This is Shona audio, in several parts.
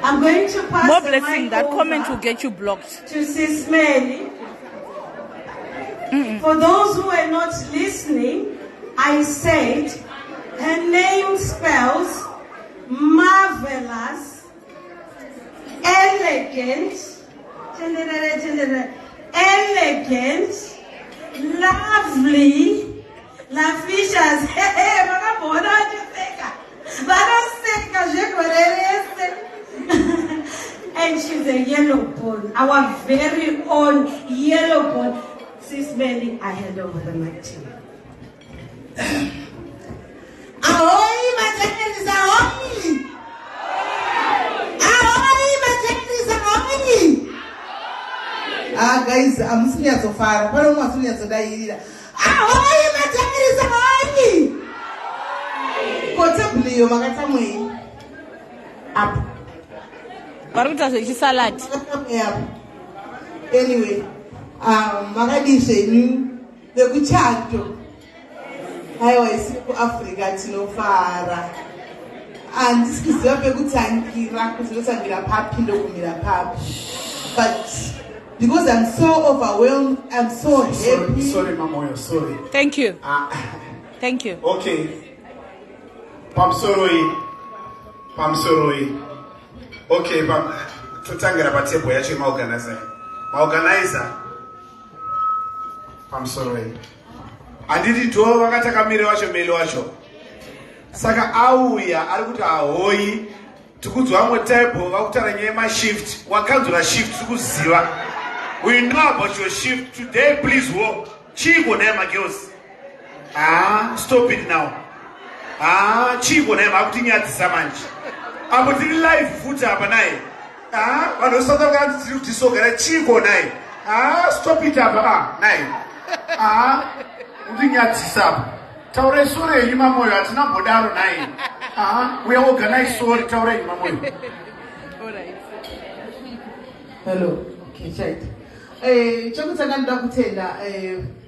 I'm going to pass more the blessing. mic That over comment will get you blocked. To SIS MELLY. For those who are not listening, I said her name spells marvelous, elegant, elegant, lovely, lavicious. And she's a yellow bone, our very own yellow bone. SIS MELLY, I hand over the mic to you. Ahoy, Matelis, ahoy! Ahoy, Matelis, ahoy! Guys, I'm serious so far. I don't want to serious today. Ahoy, Matelis, ahoy! Possibly, you might come in. Up. Salad. Anyway, Magadisha knew the good child. I was in Africa to know far. And this is a good time. He racked with a happy look me a pub. But because I'm so overwhelmed, I'm so happy. Sorry, Mamoyo, sorry. Thank you. Thank you. Okay. Pam Soroi. Okay, Pam. Tutangira batebo yachi organizer. I'm sorry. Anditi to vakataka mire wacho mele wacho. Saka auya arikuti ahoyi tikudzwa amwe type vakutara nyema shift wakanzura shift tikuziva. We know about your shift today, please walk. Chigo nema girls. Stop it now. Chigo nema akuti nyadzisa manje. Apo tiri live futa apa naye. Vanosata vakati tiri kutisogera chigo naye. Stop it apa naye. Udinyadzisa. Taure sore yima moyo atina bodaro naye. We are organized sorry taure yima moyo. All right. Hello. Okay, right. Chokutanga nda kutenda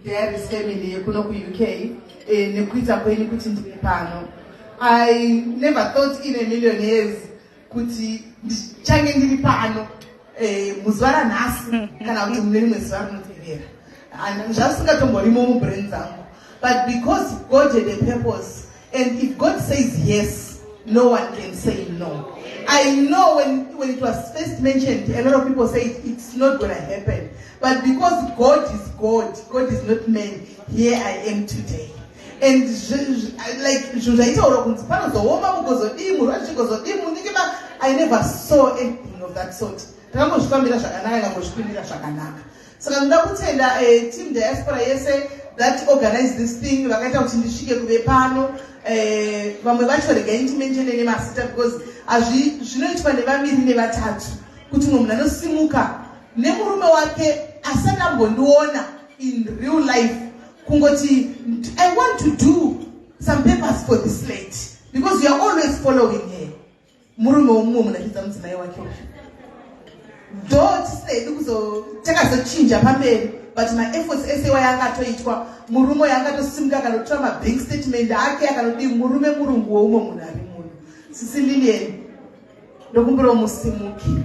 the SIS Memely kuno ku UK nekuita kweni kuti ndiri pano. I never thought in a million years kuti change ndiri pano muzwara nhasi kana kuti mune rimwe zuva rinotevera. And zvasingatomborimo mubrain dzangu. But because God had a purpose, and if God says yes, no one can say no. I know when it was first mentioned, a lot of people say it's not going to happen. But because God is God, God is not man, here I am today. And I never saw anything of that sort. So I'm going to tell a team diaspora that organized this thing. Vamwe vacho regai ndimenshene nemasita because zvinoitwa nevaviri nevatatu kuti mumwe munhu anosimuka nemurume wake asati ambondiona in real life kungoti I want to do some papers for this lady because you are always following her. Murume womumwe munhu achidza mudzimai wake though tisedi takazochinja pamberi but my efforts ese wayangatoitwa murume yangatosimuka akanotora mabank statement ake akanodii murume murungu woumwe munhu ari munhu sisi Lilian ndokumbira musimuki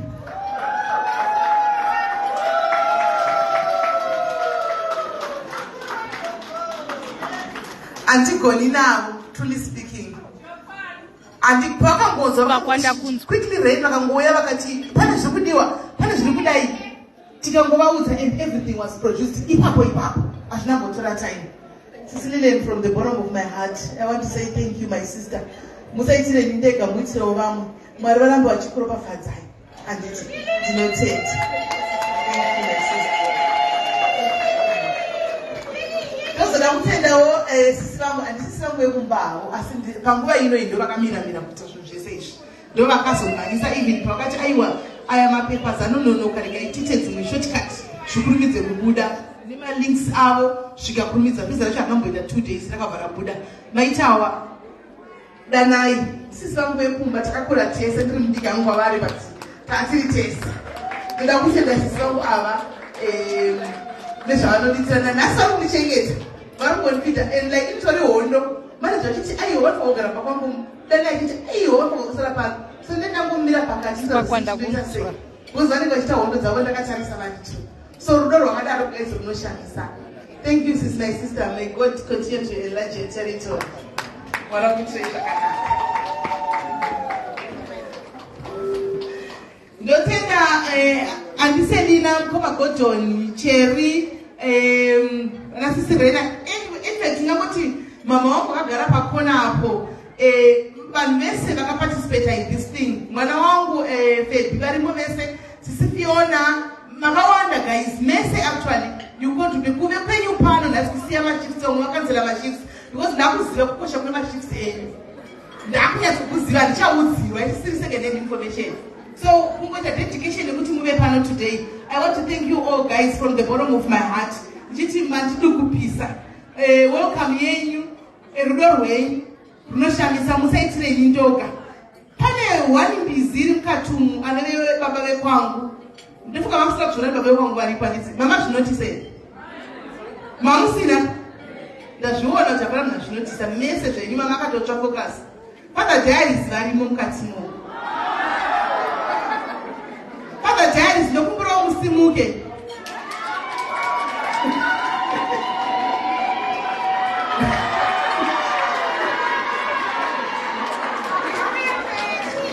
andigoni navo truly speaking andipakangozwa quickly rain vakangouya vakati pane zviri kudiwa pane zviri kudai tikangovaudza and everything was produced ipapo hazvina kumbotora time. Sisi from the bottom of my heart I want to say thank you my sister. Musaitire ndega muitirawo vamwe Mwari varambe vachikuropafadzai anditi ndinotenda. Thank you my sister. Ndozoda kutendawo sisi vangu handisisi vangu vekumbawo asi panguva ino iyi ndovakaminamina kuita zvinhu zvese izvi ndovakazomhanyisa even pakati aiwa aya mapepers anononoka regai tiite dzimwe shortcut zvikurumidze kubuda nemalinks avo zvikakurumidza visa racho akamboita 2 days rakabva rabuda maitawa danai sisi vangu vepfumba takakura tese ndiri mudiki yangu kwavari but tatiri tese ndoda kutenda sisi vangu ava nezvavanoditirana nhasi vari kundichengeta vari kundipita and like itori hondo manager achiti aiwa vari kugara pakwangu dani achiti aiwa vari kugosara pano so ndendangomira pakati because vanenge vachiita hondo dzavo ndakatarisa vanditu so rudo rwakadaro guys runoshamisa. Thank you sis my sister, may God continue to enlarge your territory. Warakuitire zvakanaka. Ndotenda andiselina mukoma Gordon Cherry nasisi Rena in ndingangoti mama wangu akagara pakona apo vanhu vese vakaparticipate in this thing. Mwana wangu Fedi varimo vese, sisi Fiona makawanda guys mese actually you go to be kuve kwenyu pano nasikusiya mashifts omwe wakanzela mashifts because ndakuziva kukosha kune mashifts enyu ndakunyatsokuziva ndichaudziwa isiri second hand information. So kungoita dedication yekuti muve pano today. I want to thank you all guys from the bottom of my heart. Ndichiti mandidi kupisa welcome yenyu rudo rwenyu runoshamisa musaitire ini ndoga. Pane one mbiziri mukatumu anove baba vekwangu ndifuka mamusira kuzvona baba vekwangu varikwanisi mama zvinotise mamusina ndazviona kuti hapana mna zvinotisa mese zvenyu mama akatotsva focus Father Diaries varimo mukatimo Father Diaries ndokumbirawo musimuke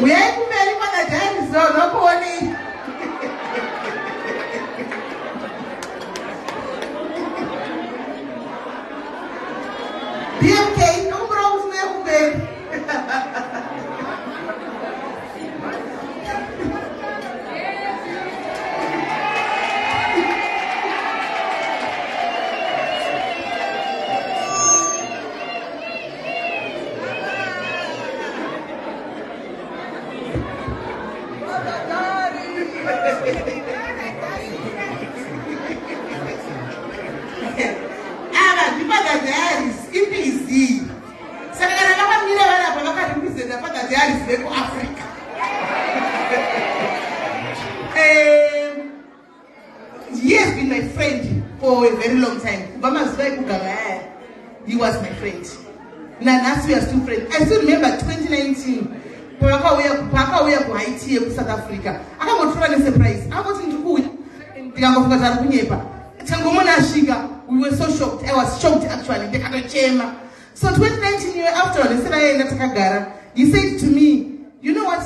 uyai kumberi Father Diaries ndokuoni BMK ndokumbirawo musimuke kumberi Father Diaries vekuAfrica. very long time. He was my friend. Now we are still friends. I still remember 2019. Pakauya ku Haiti ku South Africa. Akamotora ne surprise. Akati ndikuya. Ndikangofika tari kunyepa. Tangomona asvika. We were so shocked. I was shocked actually. Ndikatochema. So 2019 year after ndisina yenda takagara. He said to me, you know what,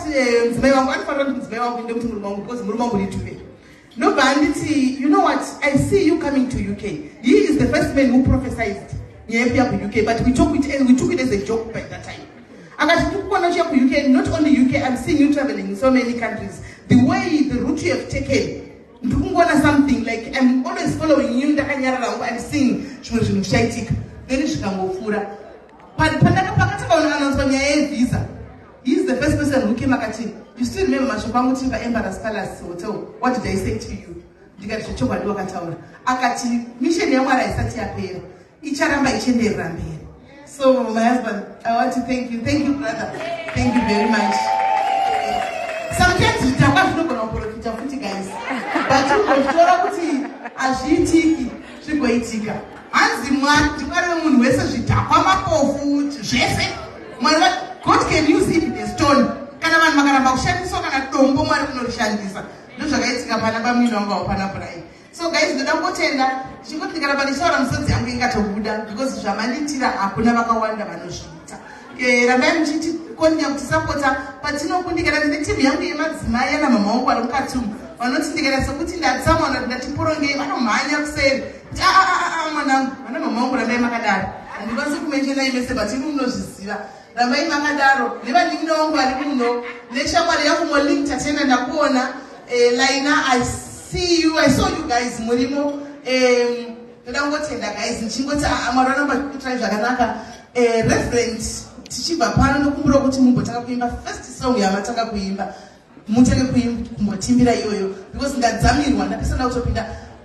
mzimai wangu anifanira kuti mzimai wangu ndekuti murume wangu because murume wangu ndituve. No banditi, you know what, I see you coming to UK. He is the first man who prophesied nyepia ku UK, but we took it as a joke by that time. Akati tukukona chia ku UK, not only UK, I'm seeing you traveling in so many countries. The way, the route you have taken, ndikungona something like I'm always following you ndakanyarara I'm seeing zvimwe zvinhu zvichaitika. Then zvikangofura. Pandaka pakatakaona announcement nyaya yevisa. He is the first person who came akati, you still remember mashoko angu tiri paEmbarrass Palace Hotel, what did I say to you? Ndikati zvochokwadi wakataura. Akati mission yaMwari haisati yapera, icharamba ichienderera mberi. So my husband, I want to thank you brother, thank you very much. Sometimes zvitakwa zvinogona kuprofita futi guys, but ukatora kuti hazviitiki zvigoitika. Hanzi Mwari wemunhu wese zvitakwa mapofu zvese Mwari God can use even a stone. Kana vanhu vakaramba kushandiswa kana dombo Mwari kunorishandisa. Ndozvakaitika pana bamwino wangu wapana Brian. So guys, ndoda kutenda chingoti ndikaramba ndichaura musodzi yangu ingatobuda because zvamandiitira hakuna vakawanda vanozviita. Rambai muchiti konya kuti sapota patinokundikana netimu yangu yemadzimai yana mama wangu vari mukati umu vanotindikana sekuti ndatsamwa ndatiporongei vanomhanya kuseri. Mwanangu, vana mama wangu rambai makadaro. Handikwanisi kumenshena imese but imi munozviziva. Rambai makadaro nevanini wangu vari muno neshamwari yangu molink tatenda ndakuona Laina, I see you, I saw you guys murimo ndoda kungotenda guys ndichingoti Mwari vanomba kutirai zvakanaka. Reverend tichibva pano nokumbura kuti mumbotanga kuimba first song yamatanga kuimba mutange kumbotimbira iyoyo because ndadzamirwa ndapesana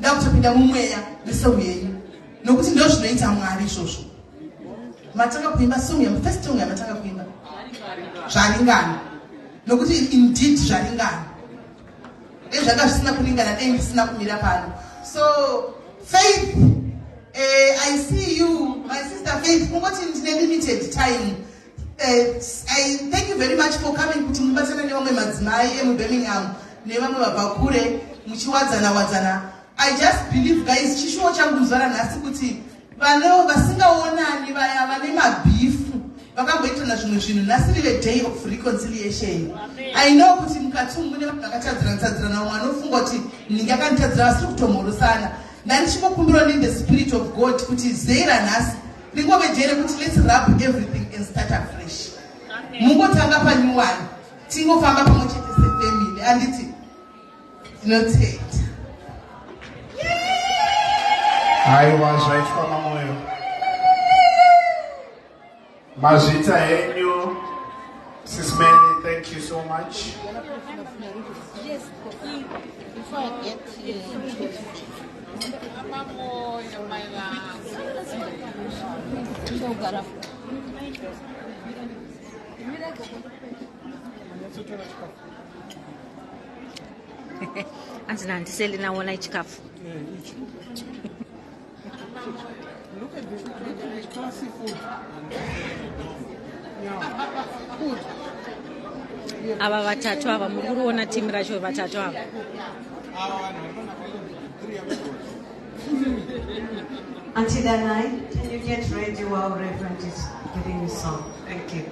ndakutopinda mumweya nesong yenyu nokuti ndo zvinoita Mwari izvozvo. Matanga kuimba song first song yamatanga kuimba zvaringana nokuti indeed zvaringana ezvanga zvisina kuringana dei ndisina kumira pano. So Faith, I see you, my sister Faith, kungoti ndine limited time. I thank you very much for coming kuti mubatana nevamwe madzimai emuBirmingham nevamwe vabva kure muchiwadzana. I just believe guys chishuwo changu zuva ranhasi kuti vanhu vasingaonani vaya vane mabhifu vakamboitana zvimwe zvinhu nhasi rive day of reconciliation. I know kuti mukati mune vanhu vakatadzirana umwe anofunga kuti ninge akanditadzira vasiri kutomhorosana. Ndandichikukumbira in the spirit of God kuti zera nhasi ringove jere kuti let's wrap everything and start afresh. Mungotanga pa new one. Tingofamba pamwe chete sefamily anditi ndinotenda. Aiwa zvaitwa namoyo. Mazvita henyu SIS MELLY, thank you so much. Yes, before I get Anzi ndiseli naona Chikafu. Look at this classy food. Food. Ava vatatu ava muri kuona timu racho vatatu ava. Auntie Danai, can you get ready while Reverend is giving the song? Thank you.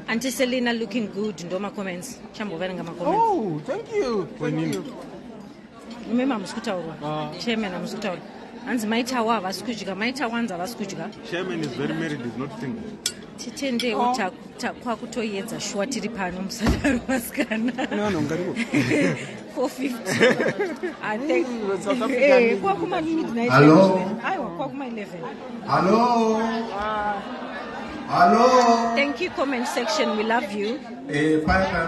Auntie Selina looking good. Ndoma comments. Chambo venga ma comments. Oh, thank you. Thank you. Remember muskutaurwa. Chairman amuskutaurwa. Anzi maita wa vasikudya, maita wanza vasikudya. Chairman is very married, is not single. Titende kwakutoyedza shwa tiri pano musadaro vasikana. No, ngariwo. 450. I think South African. Kwakuma midnight. Hello. Aiwa kwakuma 11. Hello. Hello. Thank you comment section, we love you.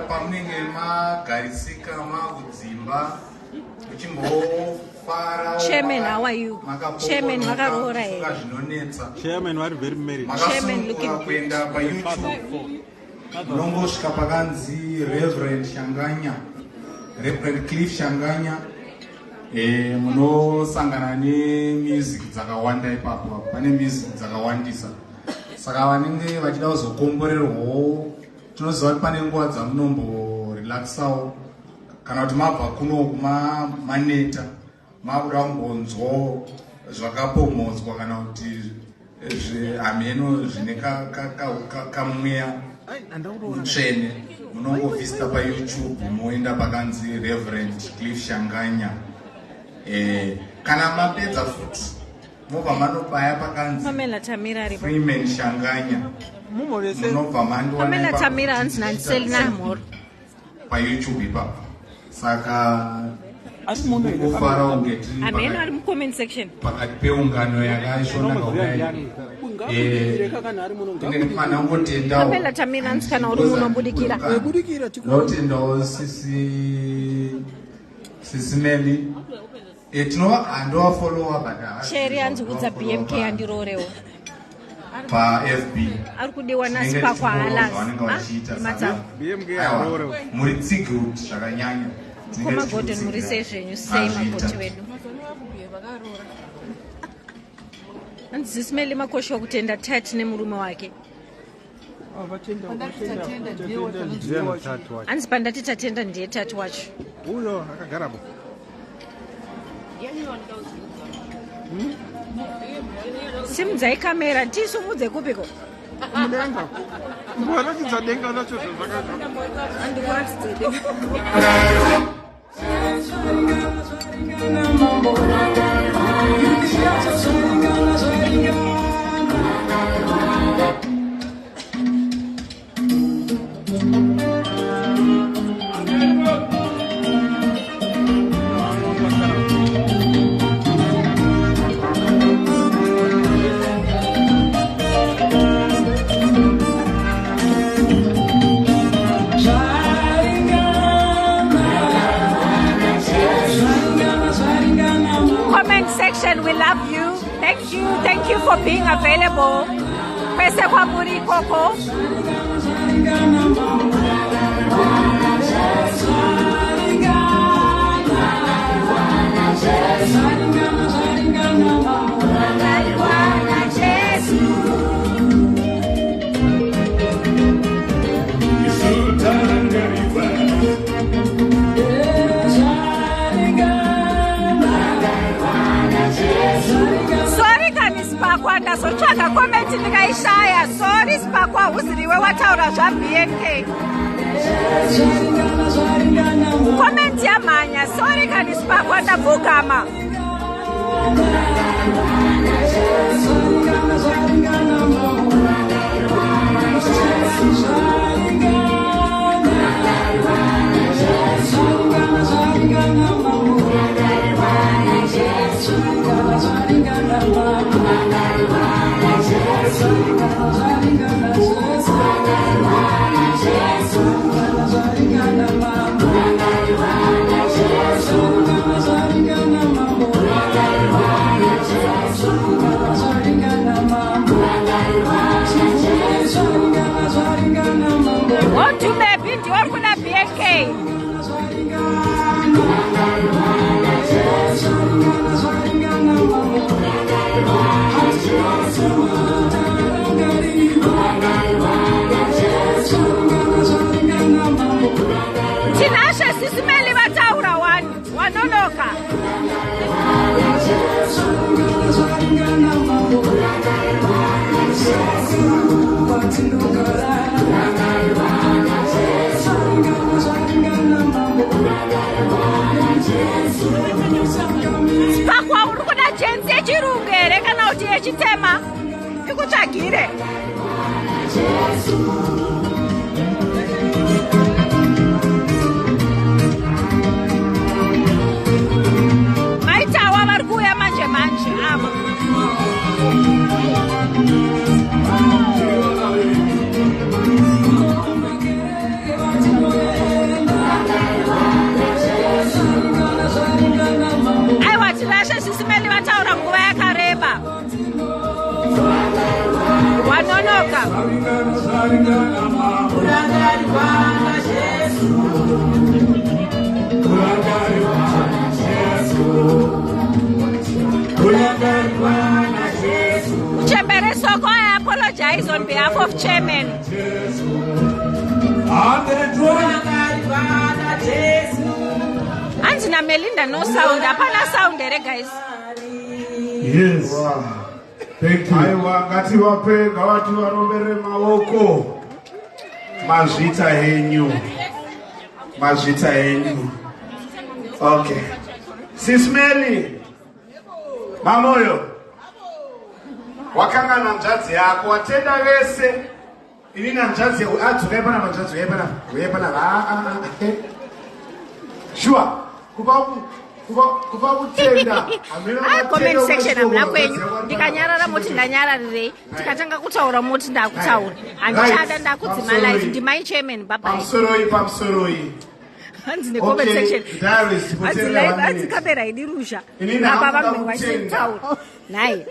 Pamunenge magarisika makudzimba muchimbofara Chairman, how are you? Chairman, Makarora. zvinonetsa Chairman, what very married. Chairman, looking kuenda payoutube munongosvika pakanzi Reverend Shanganya, Reverend Cliff Shanganya, munosangana nemusic dzakawanda ipapo. Pane music dzakawandisa, saka vanenge vachida kuzokomborerwawo tinoziva kuti pane nguva dzamunomborelaxawo kana kuti mabva kuno maneta makuda kumbonzwawo zvakapomodzwa kana kuti hameno zvine kamweya mutsvene munongovhista payoutube moenda pakanzi Reverend Cliff Shanganya. Kana mapedza futi mobva manobaya pakanzi Pamela Tamira ari Freeman Shanganya, munobva Pamela Tamira hanzi nandiselina mhoro payoutube ipapo. Saka kufara kunge ameno ari mucomment section pakati peungano yakaisvonaka kudai ndinefana ngotendawo Pamela Tamira hanzi kana uri munobudikira notendawo Sis Melly. Handovafolowa but Cherry hanzi kudza BMK andirorewo paFB ari kudiwa nasipakwa halas muri tsigud zvakanyanya. Koma Gordon muri sei zvenyu sei makoti wedu hanzi SIS MELLY makoshiwa kutenda tat nemurume wake hanzi pandati tatenda ndiye tati wacho Uyo akagarapo. simudzai kamera tisumudze kupiko Mudenga. Mwarakidza denga lacho zvakagara. Comment section, we love you. Thank you for being available. Pese kwa muri koko. Sorry kani sipakwa ndazotsvaga comment ndikaishaya. Sorry sipakwa uziriwe wataura zvaBNK. Comment yamhanya. Sorry kani sipakwa ndapfugama. What do maybe do you want to BNK? Tinashe SIS MELLY vataura wanonoka. Sipakwa uri kuda jenzi yechirungu here kana kuti yechitema ikutsvagire. Maitawa vari kuuya manje manje ava. Chairman Soko, I apologize on behalf of Chairman. Anjina Melinda, no sound. Apana sound there, guys. Yes. Wow. Thank you. Aiwa ngati wapenga watu varombere maoko. Mazvita henyu. Mazvita henyu. Okay. SIS MELLY. Mamoyo. Wakanga na mjadzi yako watenda vese. Ini na mjadzi aturepa na mjadzi uyepana. Sure. Kuba kutenda. Comment section amuna kwenyu. Ndikanyarara moti ndanyararire. Tikatanga kutaura moti ndakutaura. Andichada ndakudzima live ndi my chairman bye bye. Pamsoroi. Hanzi ne comment section. Diaries Live hanzi kamera idirusha. Apa vanhu vachitaura. Nayi.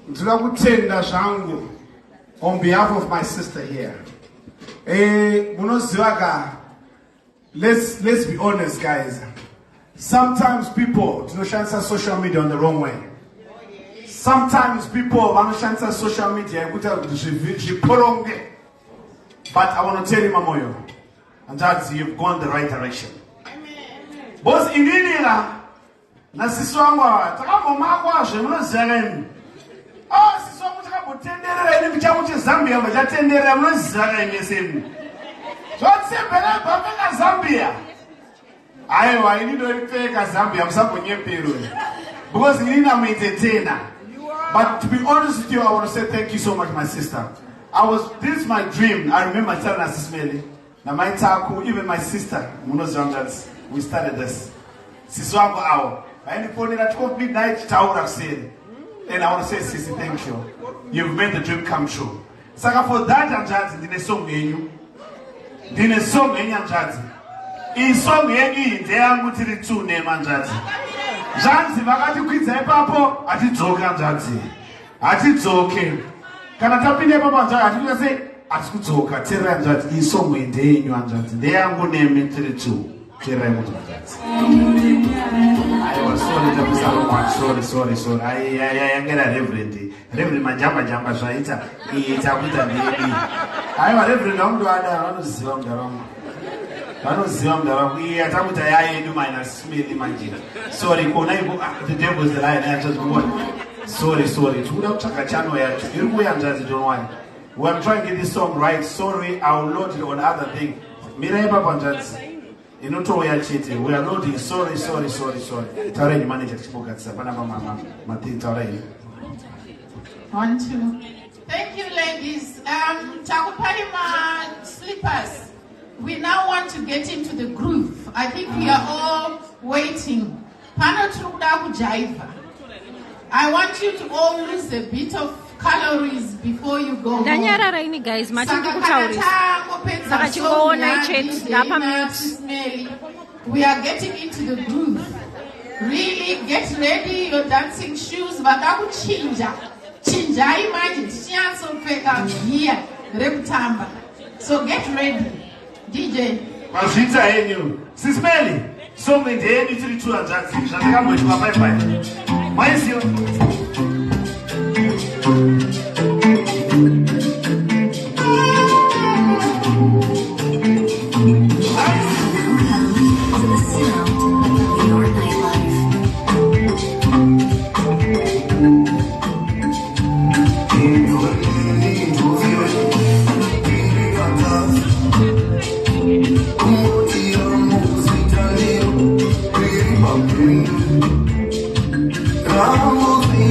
Ndinoda kutenda zvangu on behalf of my sister here. Munoziva let's be honest, guys. Sometimes people tinoshandisa social media on the wrong way. Sometimes people vanoshandisa social media kuti zviporonge. But I want to tell you, Mamoyo, and that you've gone the right direction. Boss inginira na sisi wangu takambomaka zvemunoziva. Oh, sisi wangu takambotendera ini kuchamu cheZambia machatendera munoziva imesemu. Zvatsembera bhanga Zambia. Aiwa, ini ndoipfeka Zambia musambonyepero. Because ini namuentertainer. But to be honest with you, I want to say thank you so much, my sister. This is my dream. I remember telling SIS MELLY. Now my taku, even my sister, we started this. Sisi wangu awo. And phone at 12 midnight, taura said. And I want to say, Sisi, thank you. You've made the dream come true. Saka for that, I'm just in the song you. Dine song enyanjadzi. I song yengi ndeyangu tiri tu nemanjadzi. Zvanzi vakati kwidza ipapo atidzoke anjadzi. Atidzoke. Kana tapinde ipapo anjadzi atikuita atikudzoka terai anjadzi. I song ndeyenyu anjadzi. Ndeyangu nemi tiri tu. Terai mutu anjadzi. Aiwa sorry. Ayangera Reverend. Reverend majamba zvaita. Itakuita ndedi. Aiwa Reverend amudwada vanoziva mudaramu. Iye atakuita yayedu minus SIS manje. Sorry kona ipo the devil is the lion. I just want. Sorry. Tikuda kutsvaka channel yacho. Iri kuuya njanzi don't worry. We are trying to get this song right. Sorry, I will load it on other thing. Mirai papa njanzi. Inotouya chete. We are loading. Sorry. Taureni manager tichipokatisa pana mathing taureni. 1, 2. Thank you, ladies. Takupalima slippers. We now want to get into the groove. I think we are all waiting. Pano truda kujaiva. I want you to all lose a bit of calories before you go home. Ndanyara raini guys, matindi kutaurisa. Saka chikoona chat lapa mute. We are getting into the groove. Really get ready your dancing shoes. Vakakuchinja. Chinjai manje tichinyatsoupfeka gear rekutamba. So get ready. DJ. Mazvita henyu. SIS MELLY. Song ndeyenyu tiri tu anjadzi. Zvandakamboitwa bye. Maiziva. I'm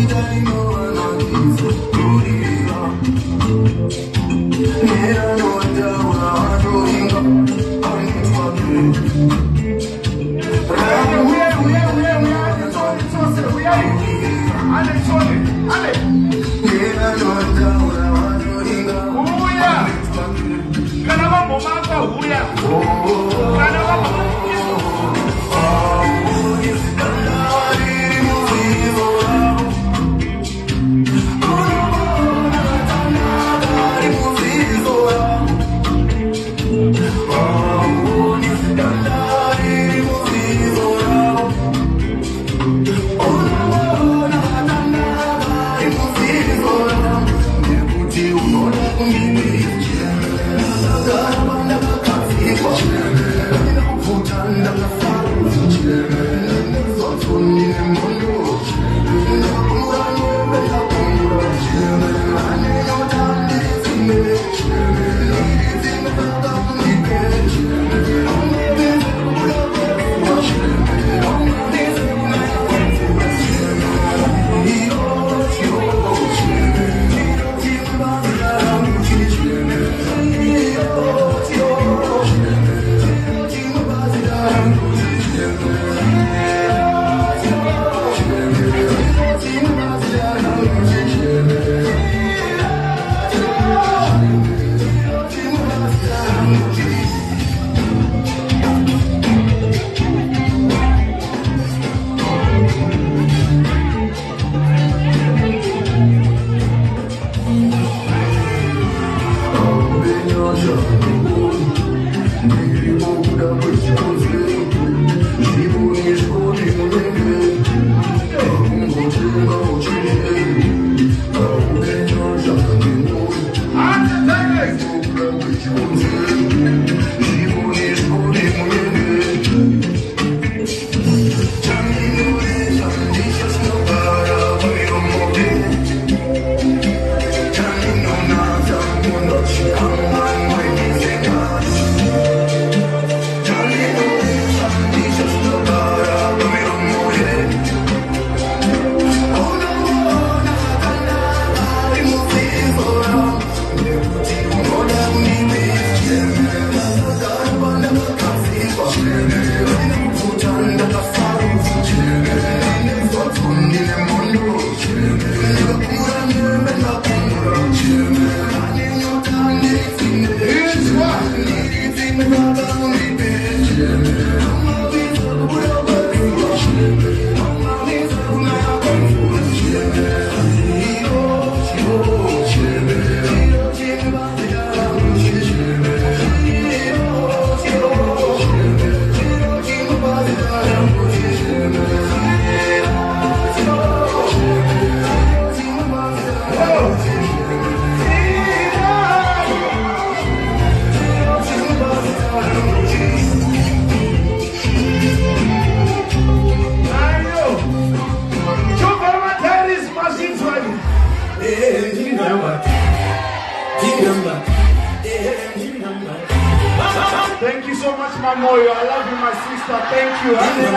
Moyo. I love you, my sister. Thank you.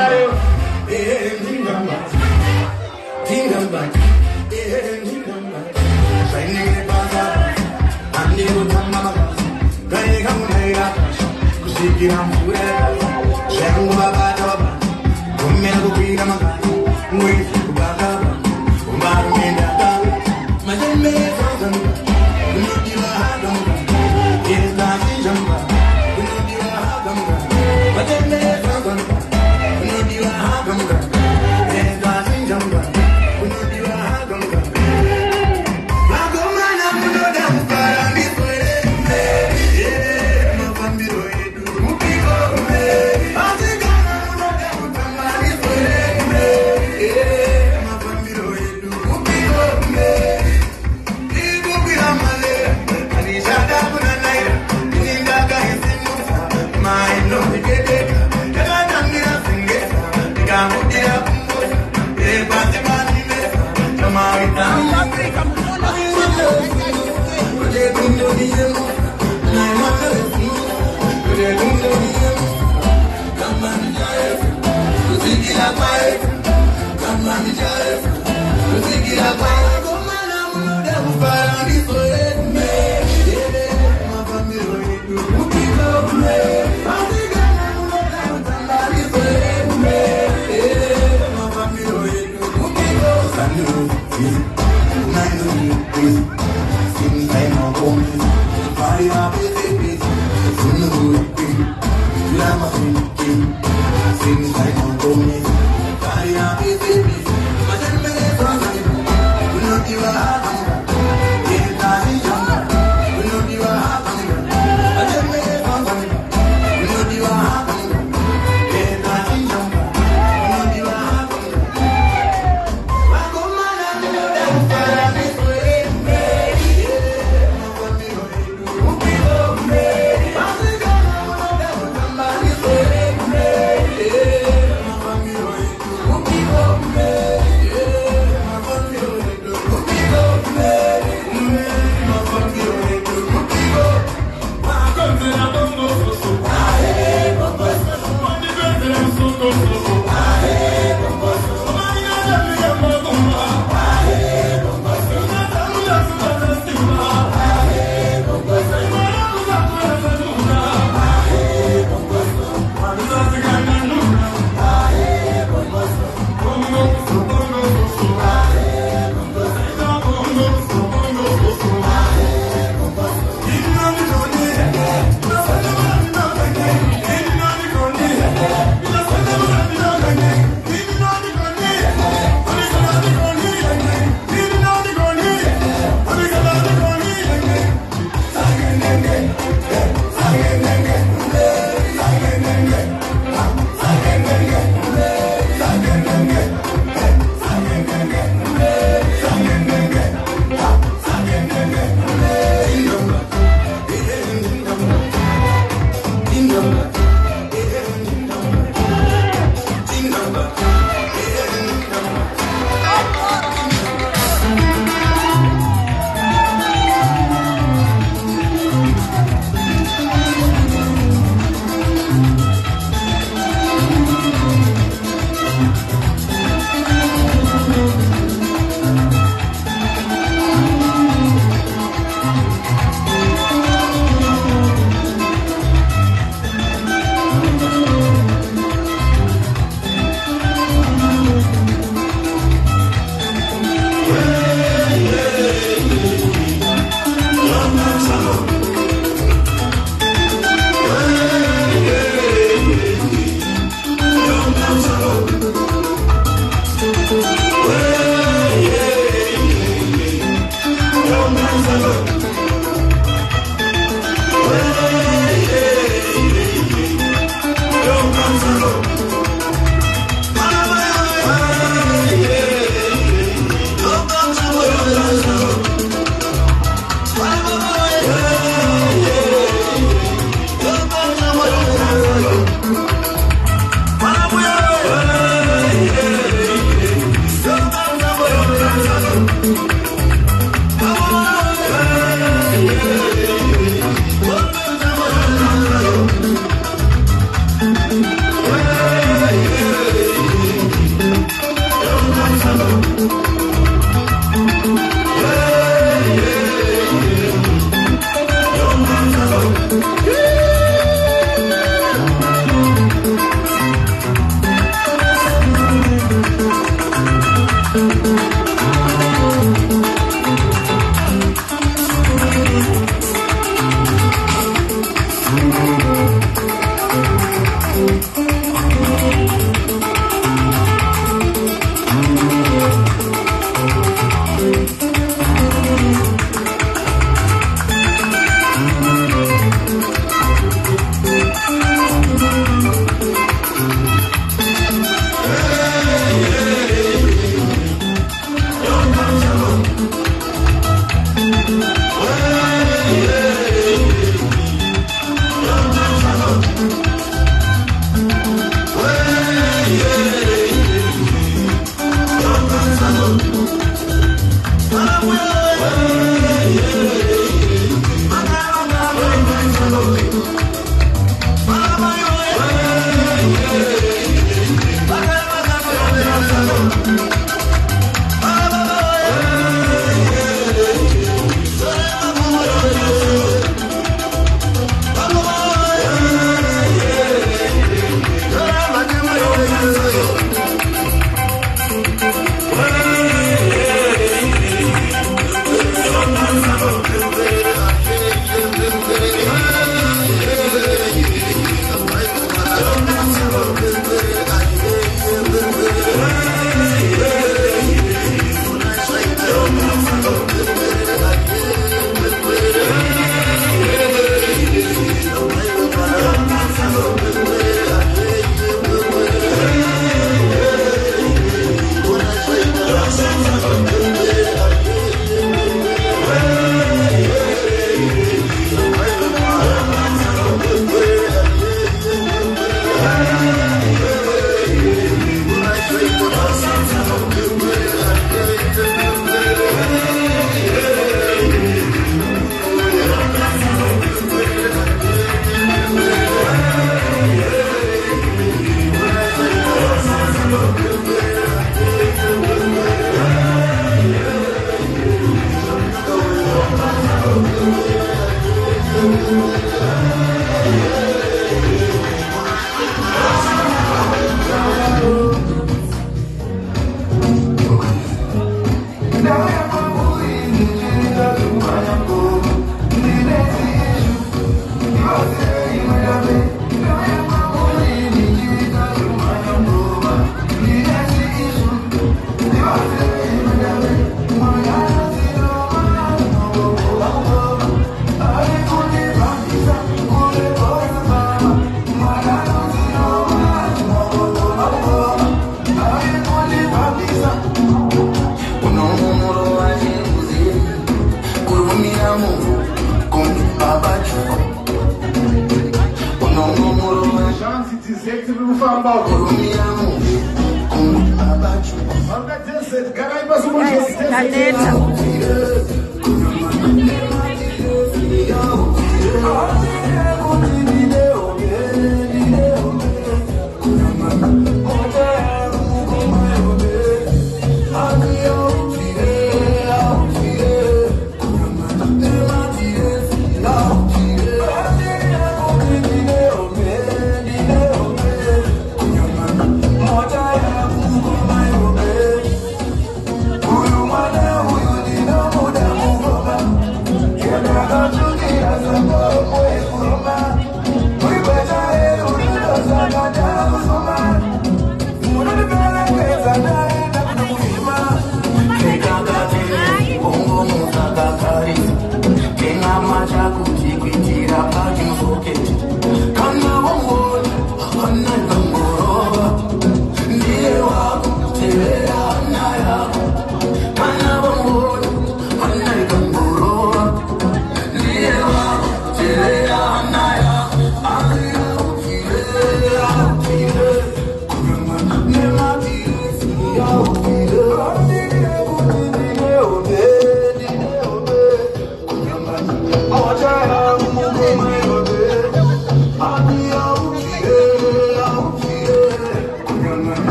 Boy.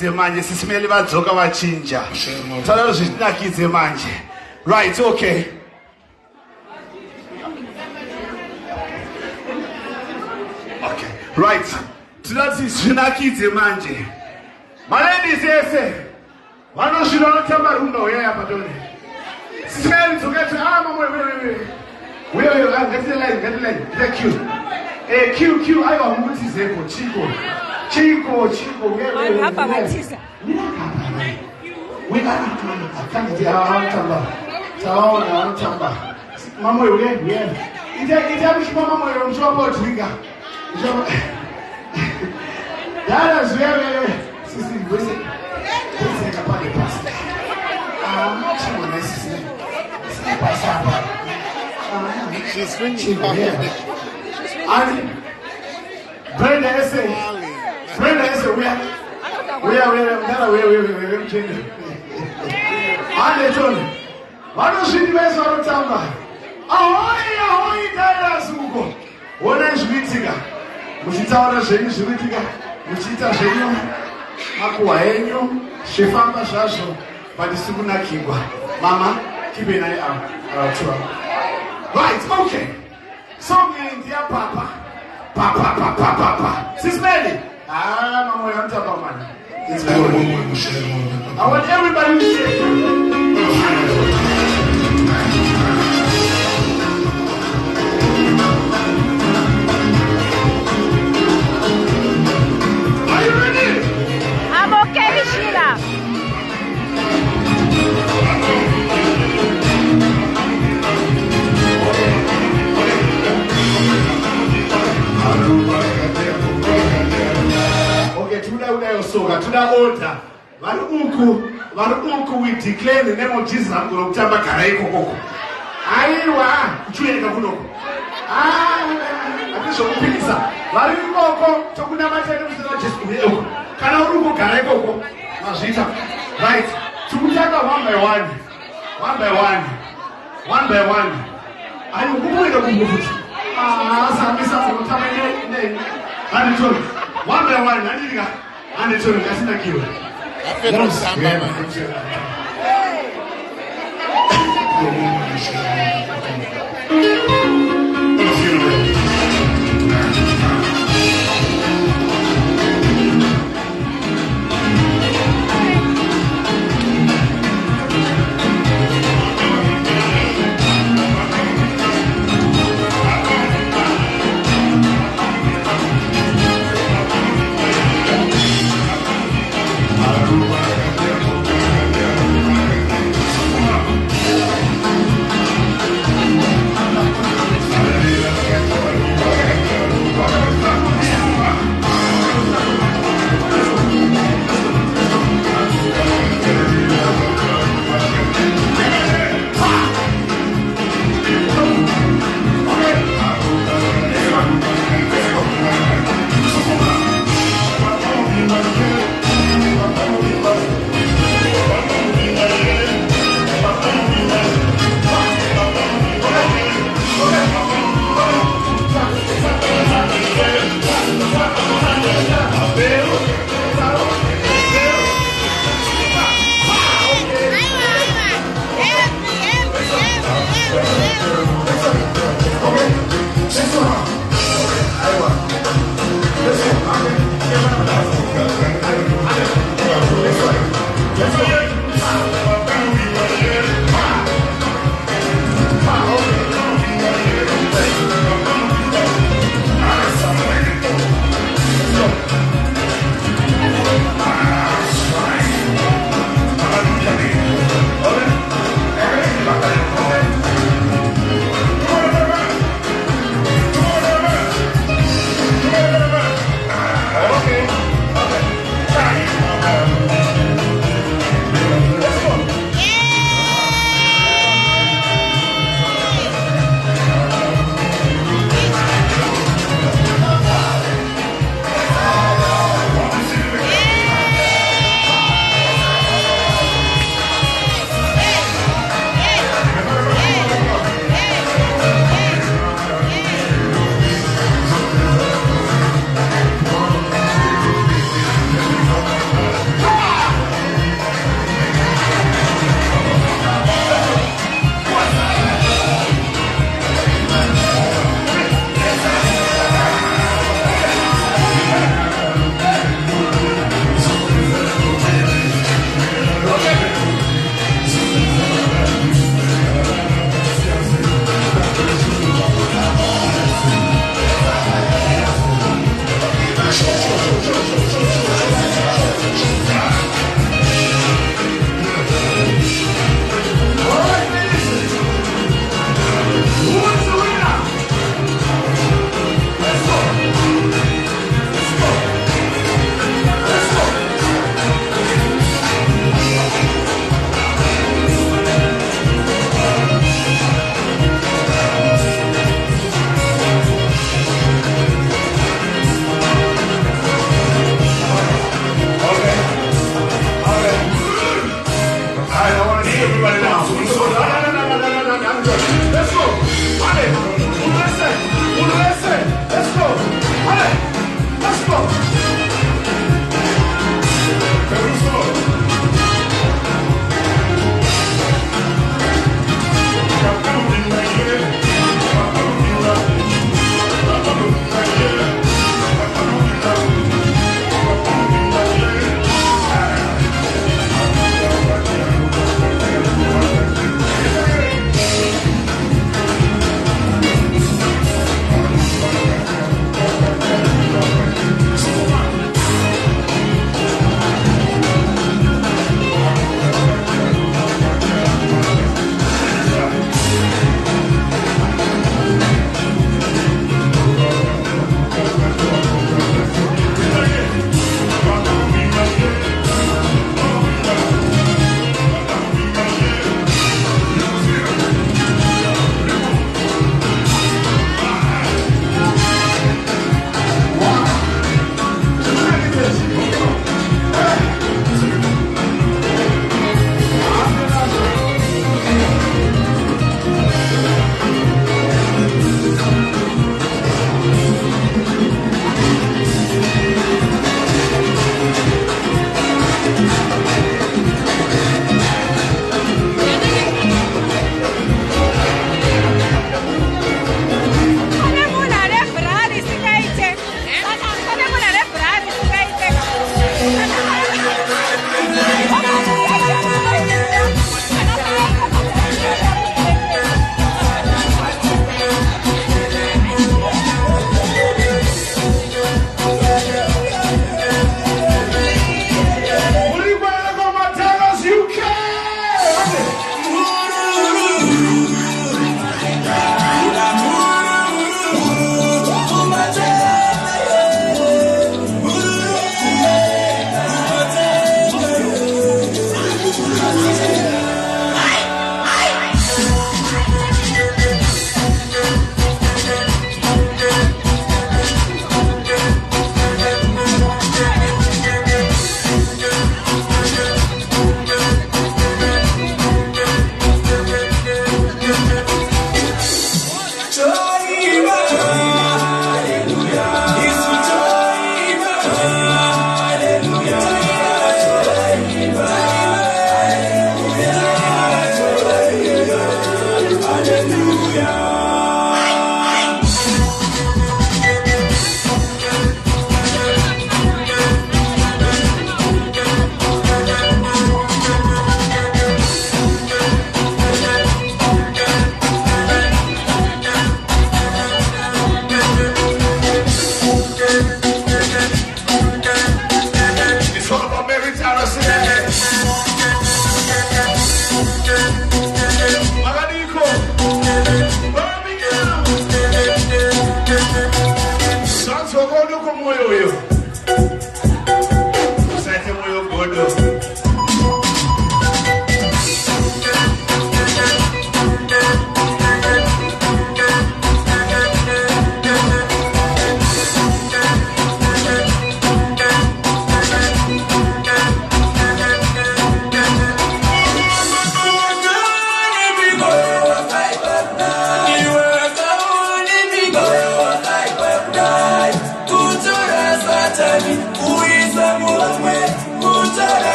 zvitinakidze manje sisi meli vadzoka vachinja toda kuti zvitinakidze manje right okay okay right toda kuti zvinakidze manje maladies ese vanosvira vanotamba rumba uyaya patone sisi meli dzokati mama ngatiline thank you Q, I want to say for Chico. Vanhu apa vatisa. We are Tamba. Mama, itakushi mama mchwa twinga. Dada zwewe sisi ngwese. Ngwese kapande pasi. Chimo na sisi. Sisi pasa. She's swinging. And Brenda essay, we are, and they told me, why don't you invest on the Tamba? Ahoy, Dada Sugo. One is Vitiga, Muchita, Vitiga, Muchita, Makuaenyo, Shefamba Shasho, but the Subuna Kiba. Mama, keep an eye out. Right, okay. So meaning dear Papa. SIS MELLY. Mama, I'm talking about money. It's good. I want everybody to say. Are you ready? I'm okay, Sheila. Okay, tuna order. Varuku, we declare the name of Jesus. I'm going to tell you. Aiwa, kuchuye kakunoko. Atisho kupinisa. Varuku, tokuna matende mzina Jesu kuheko. Kana uruku karaiko mazita. Right. Tukutaka one by one. Ayukubuye kubufuti. Sabisa kutama ne. Anitoni. One by one, Anita. Anitoni, kasina kiwa. Pedro Samba.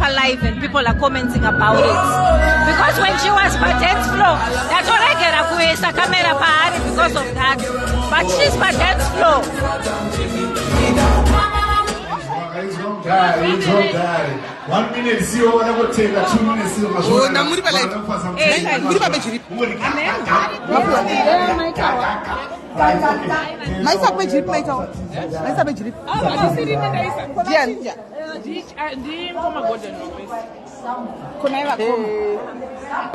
Live and people are commenting about it because when she was by dance floor that's all I get a camera party because of that, but she's by dance floor. He's gonna die, he's gonna die. 1 minute, see you want to take that 2 minutes. Oh, na muri bale. Muri bale jiri. Maisa pe jiri maisa. Maisa pe jiri. Jan. Ndi ngoma godon no. Kuna ila ko.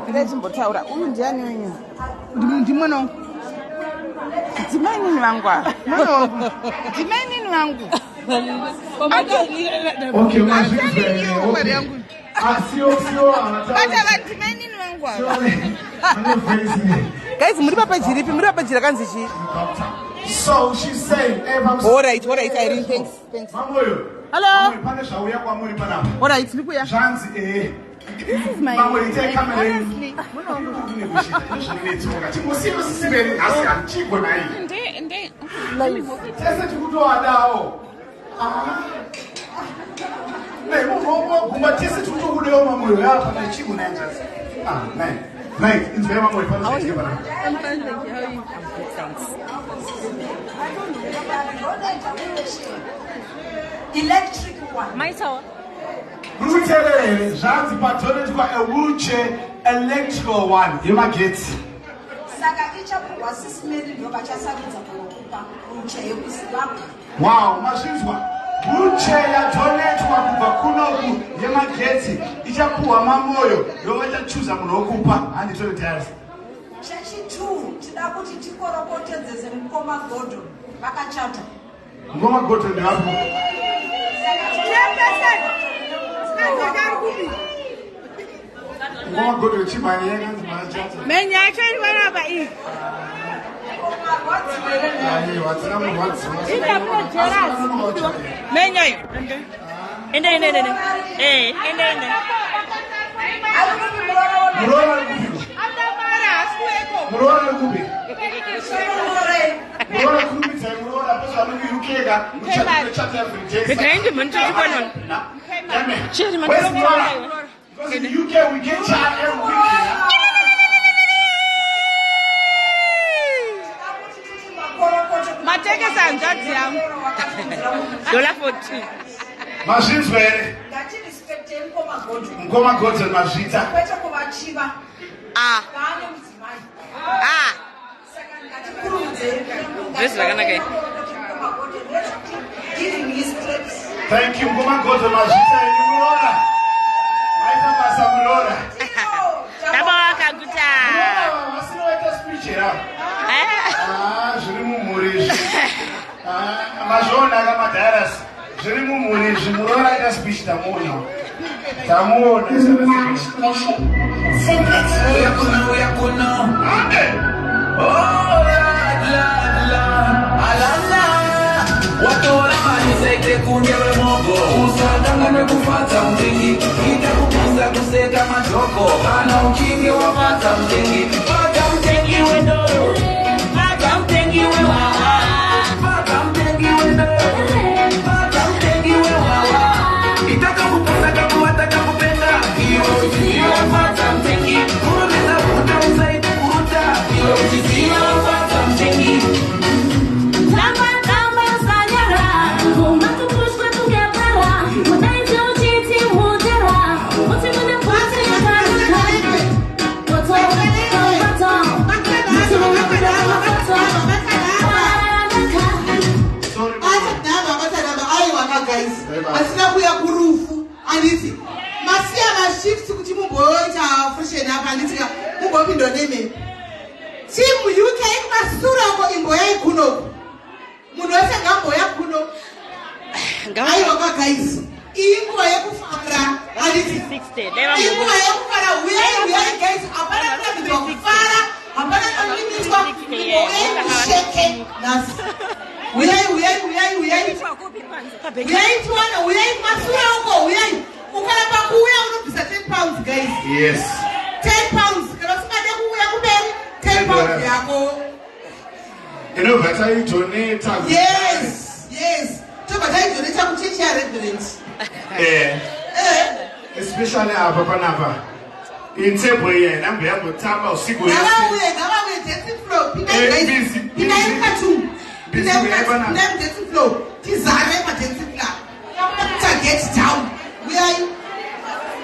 Ndezi mbotaura. Uyu ndiani wenyu? Ndi mwana. Dimani ni wangu. Dimani ni wangu. Okay, guys, muri papa jiri kanzi chi. So she's saying, all right, Irene, thanks. Hello. All right, Likuya. This is my honestly. Electric one. Myself. We tell her, Jean's patronage for a wheelchair electrical one. You might get. SIS MELLY Wow, machines one. Wheelchair ya donate wa kubakuno yema geti ichapuwa mamoyo yowacha choose munokupa and to tell chechi 2 tidakuti tikorokotedzeze mukoma godo vakachata ngoma godo ndapo ngoma godo chimani yanzi machata Menya achari waraba i Menya ende Murora kubi. Murora kubi sai murora pesa mungu UK ga. Chat every day. Behind the mental one. Chiri Because in the UK we get chat every week. Mateke sanjati yam. $14. Mazvinzwere. Mkoma godze mazvita. This is gonna Thank you, mkoma godze mazvita enyumurora. Maita basa murora. Tabaka guta. Wasinoita speech era. Zviri mumhuri. Mazvona kama Darius. Zviri mumhuri zvimurora ita speech tamuona. Tamuona Uyakuno. Watora mali zaite kungewe mogo usaganga nekufata mtengi itakukuza kuseka majoko kana uchinge wafata mtengi pata mtengi wendoro pata mtengi wewawa pata mtengi wendoro pata mtengi wewawa itakakukuza kama watakakupenda iyo usiziwa wafata mtengi kurumeza kuta uzaite kuruta iyo usiziwa wafata mtengi. asina kuya kurufu anditi masiya mashifts kuti mumboita freshen up anditika mumbopindwa nemhepo timu UK kumasura uko imboyai kunoku munhu wese ngamboya kuno aiwa guys inguva yekufara anditi inguva yekufara uyai guys hapana kurambidwa kufara hapana kurambidwa imboyai kusheke nasi uyai tuwana uyai masura uko uyai ukaramba kuuya unobvisa 10 pounds guys. Yes. 10 pounds kana usingade kuuya kuberi 10 pounds yako inobva taidoneta. Yes tobva taidoneta kuchechi yareverend especially apa panapa intebo iya inambo yambotamba usiku ngavauye dancing floor pindai mukatumu pindai dancing floor tizare padancing floor get down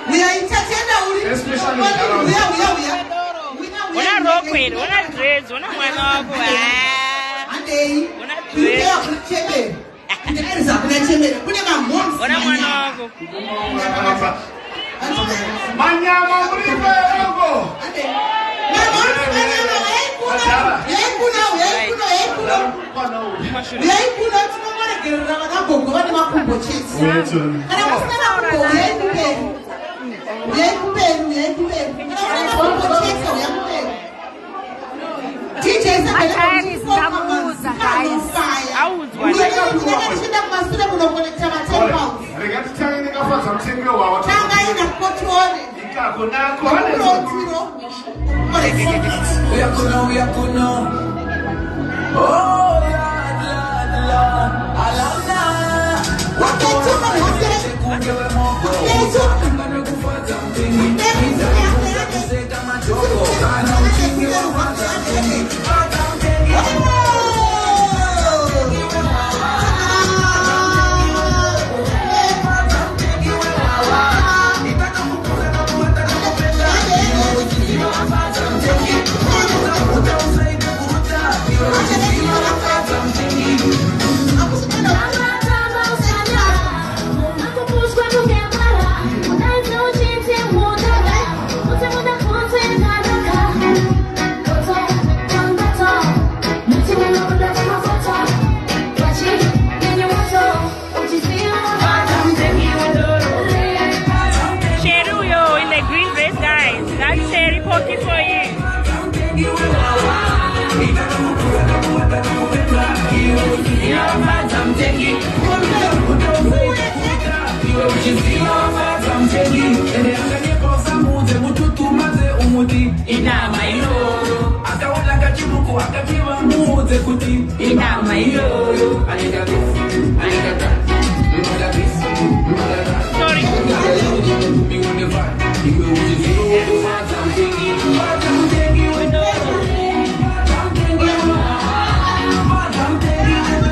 uyai tatenda uri una rokwe una dreads una mwana wako andei uya kuchemere ndikariza kuna chemere kune mamonzi una mwana wako manyama muripe yango uyaikuna tinomoregerera vanagogo vane makumbo chete kana musina makumbo uyai kumberi kana usina makumbo chete uya kumberi tichenda kumasure munokonekta ma10 pounds tangaina kotione Uyakuno. Oh, la, alana. Watora mali kungewe mogo usaganga nekufata mtengi itakukuseka majoko kana uchinge wafata mtengi pata mtengi Thank you. inama iyoyo. Anika this, anika that. Mother this, mother that. Sorry. Me on the vibe. You will use it. You will find something. What I'm taking with no. What I'm taking with no. What I'm taking with no.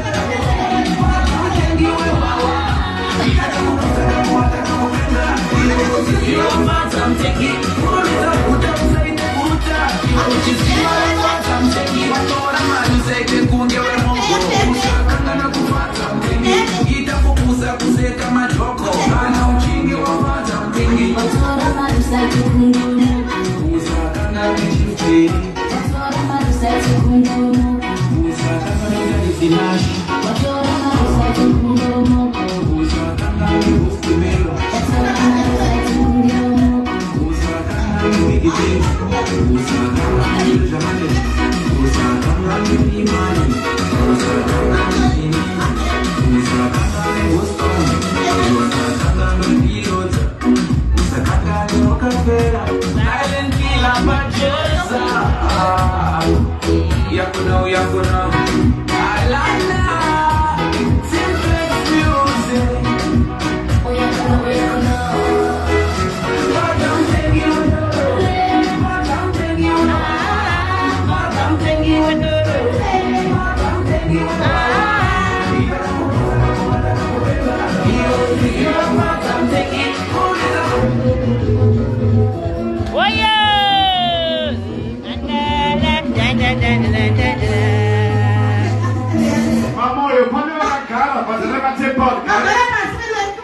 What I'm taking with no. You are what I'm taking. Put it up, put up, say the put up. Which is you are what I'm taking. What all I'm man say the kunge we mongo. Usakanga na kufata mtingi. Itakupusa kuseka majoko. Ana uchingi wa what I'm taking. What all I'm man say the kunge. Usakanga kichifte. What all I'm man say the kunge. Usakanga kizinashi. What all I'm man say the kunge. Usakanga kufumelo. What all I'm man say the kunge. Usakanga kigiti. Usakanga kijamani. Usakanga kimani. Usakanga kimini. Usakanga Boston. Usakanga Milota. Usakanga Okafera. Silent killer Manchester. Yakuna. Alana. Simplex music. Oh yakuna. What I'm taking you know. What I'm taking you know. What I'm taking you know. What I'm taking you know. You know what I'm taking. Hold it up. Oh yeah. Amore, quando io la cara, quando la faccio porca.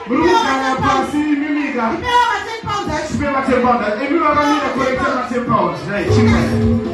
Bruca, passi, mimica. Spera c'è porta. E lui va a venire a collezione a c'è porta. Dai, 5.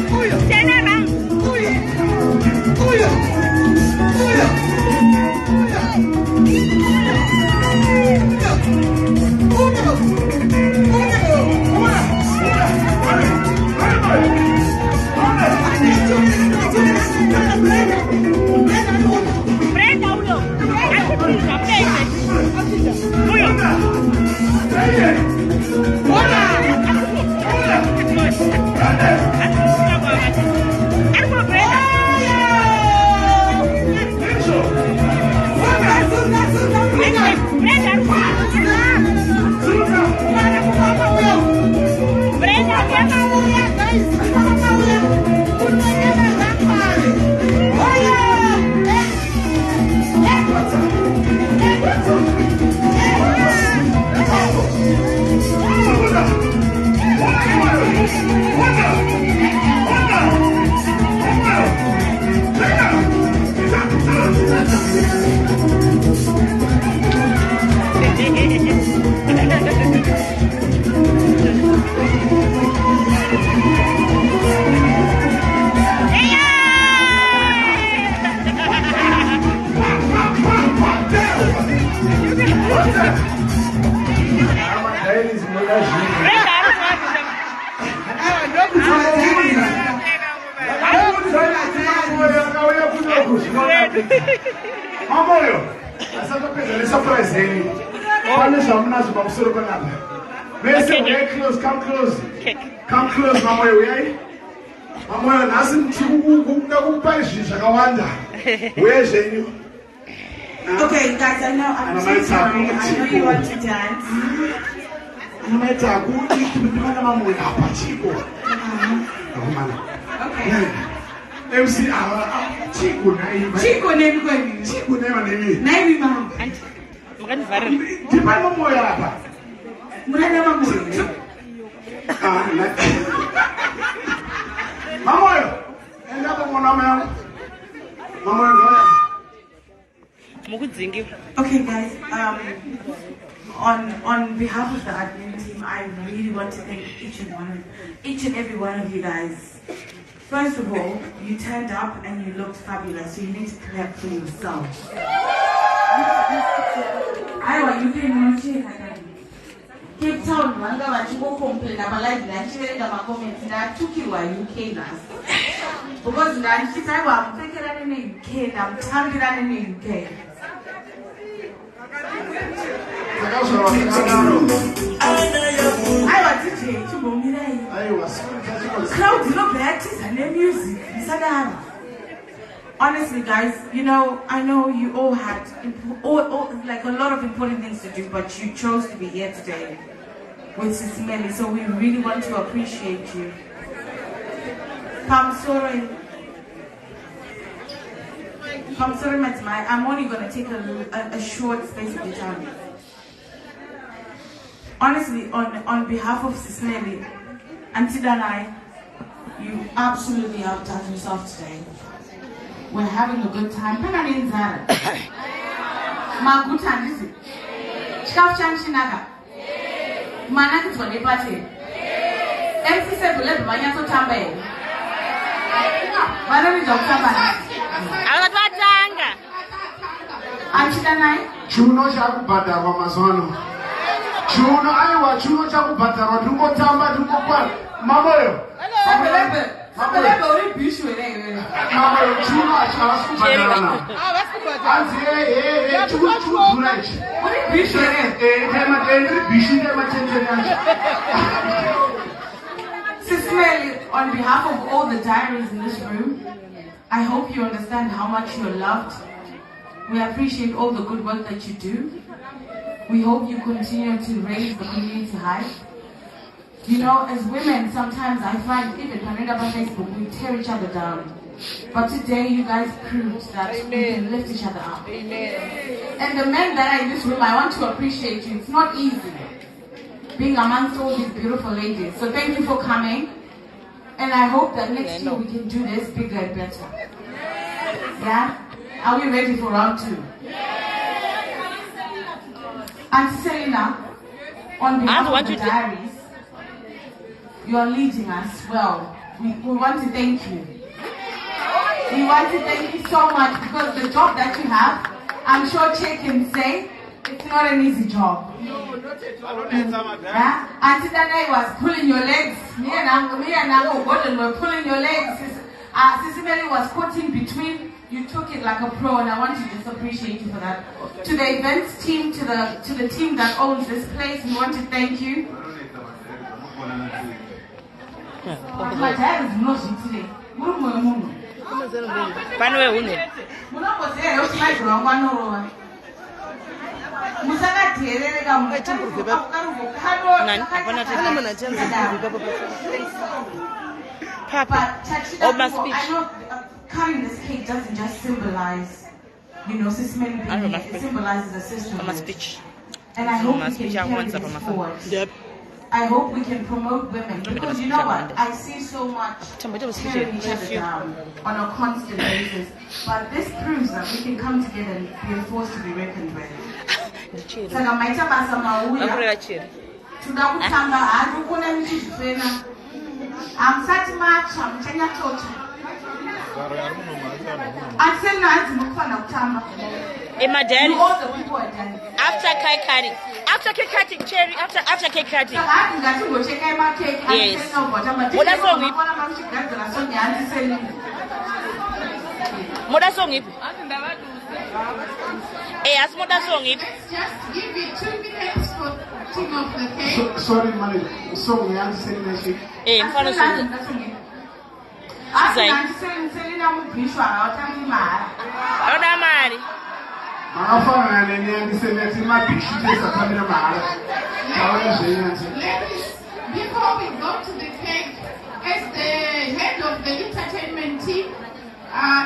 Turn around. Brenda, uno. Mamoyo, asatopedza nesurprise yenyu. Pane zvamunazvo pamusoro panapa. Vese uyai close, come close. Come close, Mamoyo, uyai. Mamoyo, nhasi kuda kupai zvinhu zvakawanda. Uyai zvenyu. Okay, guys, I know I'm so sorry. I know you want to dance. Anomaita kuti tipindimana Mamoyo apa chiko. Okay. MC Chico name. Chico name kwani? Chico name. Name mama. Mukandivhara. Tipani Mamoyo apa. Murada Mamoyo. Mamoyo. Enda kumona mama. Mamoyo ngoya. Mukudzingiwa. Okay, guys. On behalf of the admin team, I really want to thank each and every one of you guys. First of all, you turned up and you looked fabulous, so you need to clap for yourself. I you can Cape Town, wanga vachiko complain about live ndachiverenga makomenti ndatukirwa UK last. Because ndachiti aiwa mupfekerane neUK, ndamutambirane neUK. Aiwa DJ, chimbomirai. Aiwa, crowd, you know, practice and their music. Honestly, guys, you know, I know you all had like a lot of important things to do, but you chose to be here today with SIS MELLY, so we really want to appreciate you. I'm sorry, Matsmai. I'm only going to take a short space of your time. Honestly, on behalf of SIS MELLY, Auntie and I, you absolutely outdone yourself today. We're having a good time. Maguta ndizi. Chikafu chanchinaka. Manaki twende party. MC sebule banyato tambe. Wanani dokutamba. Abatwatanga. Auntie and I, chuno chakubhadharwa mazuva. Chuno aiwa chuno chakubhadharwa ndingotamba ndingokwana. Mamoyo. Mamoyo uri bishu ere. Mamoyo chuno achasi kubhadharana. Anzi chuno ichi. Uri bishu ere. Ndiri bishu ndematendeni. SIS MELLY, on behalf of all the diaries in this room, I hope you understand how much you're loved. We appreciate all the good work that you do. We hope you continue to raise the community high. You know, as women, sometimes I find, even on Facebook, we tear each other down. But today, you guys proved that we can lift each other up. Amen. And the men that are in this room, I want to appreciate you. It's not easy being amongst all these beautiful ladies. So thank you for coming. And I hope that next year we can do this bigger and better. Yeah? Are we ready for round 2? And Selena, on behalf of the diaries, you are leading us well. we want to thank you. We want to thank you so much because the job that you have, I'm sure Che can say, it's not an easy job. No, not at all. Auntie Dana was pulling your legs. Me and Uncle Gordon were pulling your legs. SIS MELLY was caught in between. You took it like a pro, and I want to just appreciate you for that. To the events team, to the team that owns this place, we want to thank you. My dad is not today. I know carrying this cake doesn't just symbolize, SIS MELLY being here. It symbolizes a system. And I hope we can carry this forward. Yep. I hope we can promote women because you know what? I see so much tearing each other down on a constant basis. But this proves that we can come together and be a force to be reckoned with. Saka maita basa mauya. Tudakutamba adukuna michizvena. Amsati macha mchanya toto. Until now, it's not fun of time. My dad. All the people are done. After cake cutting. After cake cutting, Cherry. After cake cutting. So I think that you go check my cake. Yes. What that's all we. What that's all we. As what that's all we. Just give me 2 minutes for cutting of the cake. Sorry, Mali. So we are saying that. I'm following. Ladies, before we go to the cake, as the head of the entertainment team,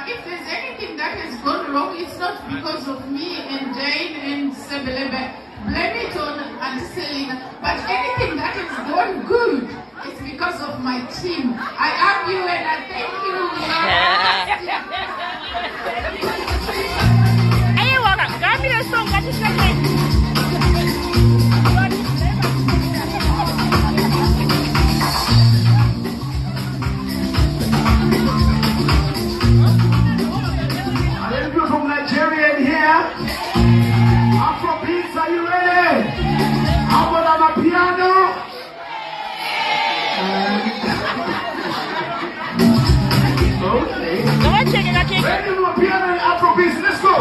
if there's anything that has gone wrong, it's not because of me and Jane and Sebelebe. Blame it on Auntie Selina. But anything that has gone good, it's because of my team. I love you and I thank you. Hey, welcome. Grab me the song. Got you from Nigeria in here. Afrobeats, are you ready? How about a piano? Okay. Ready to do a piano and Afrobeats? Let's go.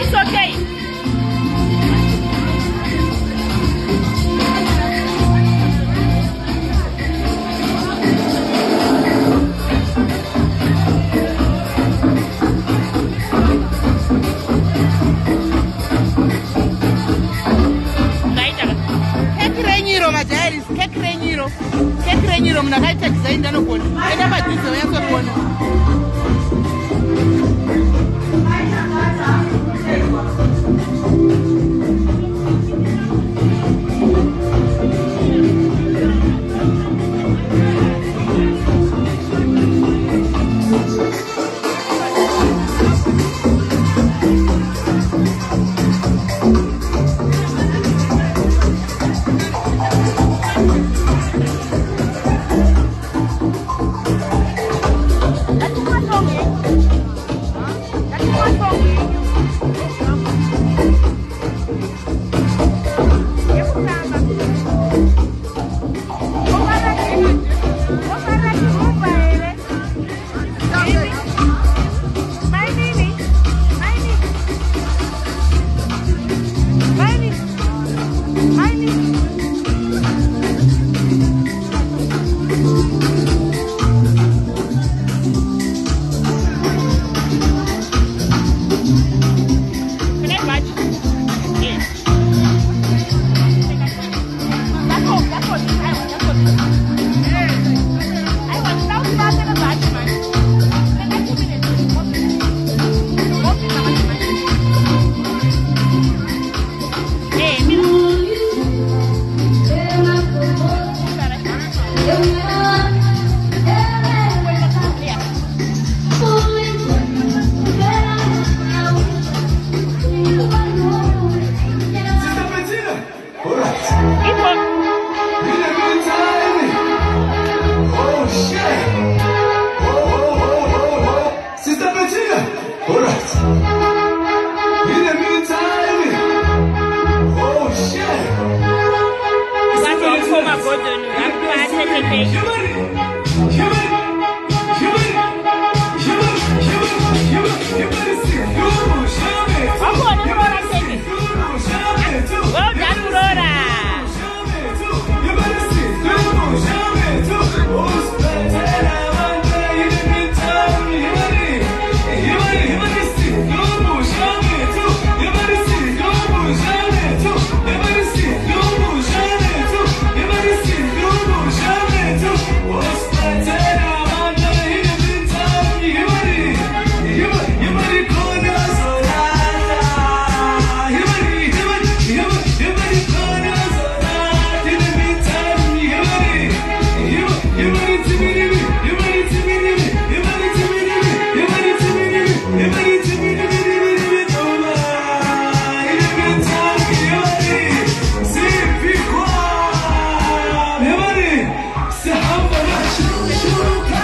It's okay. Kekirenyiro mnakaita design ndanogona. Enda padzidzo yatsogona. Yeah. All right. In the meantime, oh shit. Well done, Aurora. Everybody, say, I'm gonna shoot.